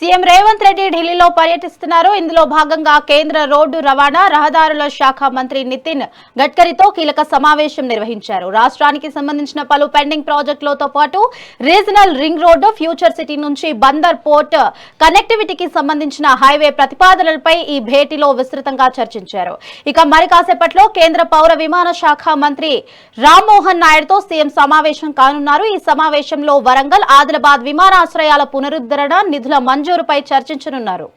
CM Revanth Reddy ఢిల్లీలో పర్యటిస్తున్నారు. ఇందులో భాగంగా కేంద్ర రోడ్డు రవాణా రహదారుల శాఖ మంత్రి నితిన్ గడ్కరీతో కీలక సమావేశం నిర్వహించారు. రాష్ట్రానికి సంబంధించిన పలు పెండింగ్ ప్రాజెక్టులతో పాటు regional ring road, future city నుంచి బందర్ పోర్ట్ కనెక్టివిటీకి సంబంధించిన హైవే ప్రతిపాదనలపై ఈ భేటీలో విస్తృతంగా చర్చించారు. ఇక మరి కాసేపట్లో కేంద్ర పౌర విమాన శాఖ మంత్రి రామ్మోహన్ నాయుడుతో సీఎం సమావేశం కానున్నారు. ఈ సమావేశంలో వరంగల్, ఆదిలాబాద్ విమానాశ్రయాల పునరుద్ధరణ, నిధుల మంజూరుపై చర్చించనున్నారు.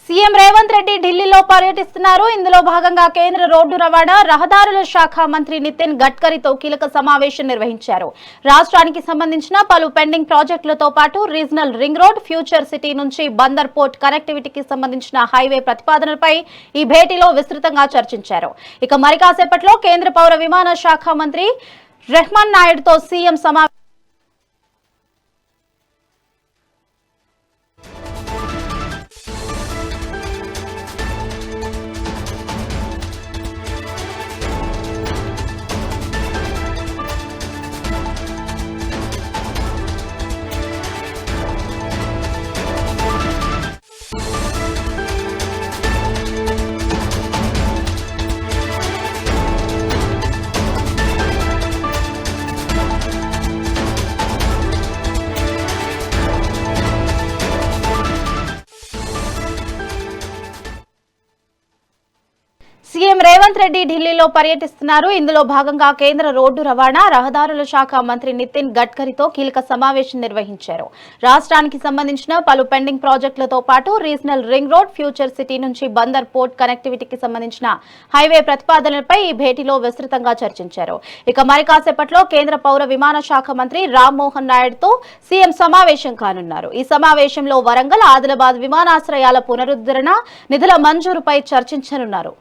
సీఎం రేవంత్ రెడ్డి ఢిల్లీలో పర్యటిస్తున్నారు. ఇందులో భాగంగా కేంద్ర రోడ్డు రవాణా రహదారుల శాఖ మంత్రి నితిన్ గడ్కరీతో కీలక సమావేశం నిర్వహించారు. రాష్ట్రానికి సంబంధించిన పలు పెండింగ్ ప్రాజెక్టులతో పాటు regional ring road, future city నుంచి బందర్ పోర్ట్ కనెక్టివిటీకి సంబంధించిన హైవే ప్రతిపాదనలపై ఈ భేటీలో విస్తృతంగా చర్చించారు. ఇక మరి కాసేపట్లో కేంద్ర పౌర విమాన శాఖ మంత్రి రెహమాన్ నాయుడుతో సీఎం సమావేశం సీఎం రేవంత్ రెడ్డి ఢిల్లీలో పర్యటిస్తున్నారు. ఇందులో భాగంగా కేంద్ర రోడ్డు రవాణా రహదారుల శాఖ మంత్రి నితిన్ గడ్కరీతో కీలక సమావేశం నిర్వహించారు. రాష్ట్రానికి సంబంధించిన పలు పెండింగ్ ప్రాజెక్టులతో పాటు regional ring road, future city నుంచి బందర్ పోర్ట్ కనెక్టివిటీకి సంబంధించిన హైవే ప్రతిపాదనలపై ఈ భేటీలో విస్తృతంగా చర్చించారు. ఇక మరి కాసేపట్లో కేంద్ర పౌర విమాన శాఖ మంత్రి రామ్మోహన్ నాయుడుతో సీఎం సమావేశం కానున్నారు. ఈ సమావేశంలో వరంగల్, ఆదిలాబాద్ విమానాశ్రయాల పునరుద్ధరణ, నిధుల మంజూరుపై చర్చించనున్నారు.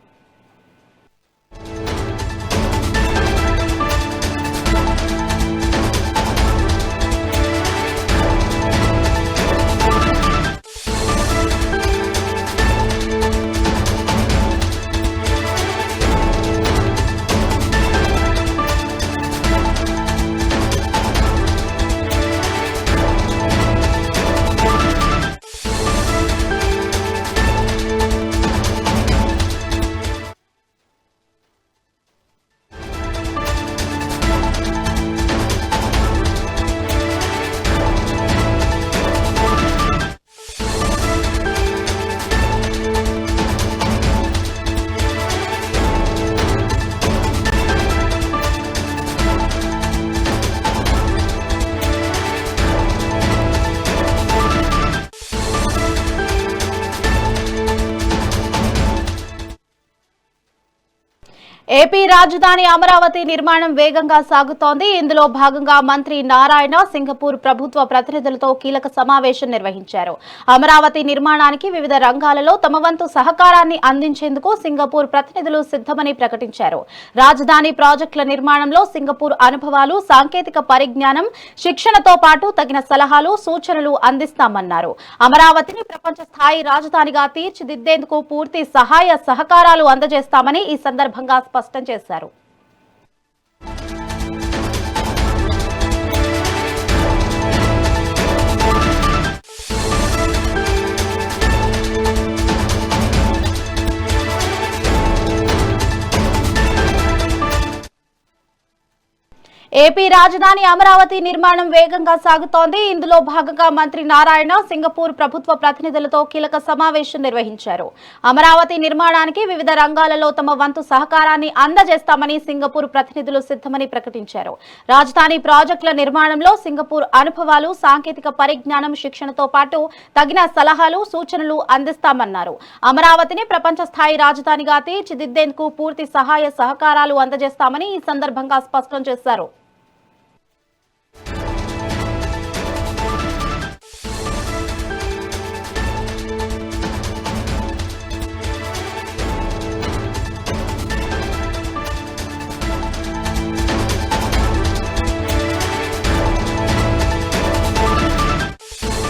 ఏపీ రాజధాని అమరావతి నిర్మాణం వేగంగా సాగుతోంది. ఇందులో భాగంగా మంత్రి నారాయణ సింగపూర్ ప్రభుత్వ ప్రతినిధులతో కీలక సమావేశం నిర్వహించారు. అమరావతి నిర్మాణానికి వివిధ రంగాలలో తమ వంతు సహకారాన్ని అందించేందుకు సింగపూర్ ప్రతినిధులు సిద్ధమని ప్రకటించారు. రాజధాని ప్రాజెక్టుల నిర్మాణంలో సింగపూర్ అనుభవాలు, సాంకేతిక పరిజ్ఞానం, శిక్షణతో పాటు తగిన సలహాలు, సూచనలు అందిస్తామన్నారు. అమరావతిని ప్రపంచ స్థాయి రాజధానిగా తీర్చిదిద్దేందుకు పూర్తి సహాయ సహకారాలు అందజేస్తామని ఈ సందర్భంగా స్పష్టం చేశారు. ఏపీ రాజధాని అమరావతి నిర్మాణం వేగంగా సాగుతోంది. ఇందులో భాగంగా మంత్రి నారాయణ సింగపూర్ ప్రభుత్వ ప్రతినిధులతో కీలక సమావేశం నిర్వహించారు. అమరావతి నిర్మాణానికి వివిధ రంగాలలో తమ వంతు సహకారాన్ని అందజేస్తామని సింగపూర్ ప్రతినిధులు సిద్ధమని ప్రకటించారు. రాజధాని ప్రాజెక్టుల నిర్మాణంలో సింగపూర్ అనుభవాలు, సాంకేతిక పరిజ్ఞానం, శిక్షణతో పాటు తగిన సలహాలు, సూచనలు అందిస్తామన్నారు. అమరావతిని ప్రపంచ స్థాయి రాజధానిగా తీర్చిదిద్దేందుకు పూర్తి సహాయ సహకారాలు అందజేస్తామని ఈ సందర్భంగా స్పష్టం చేశారు.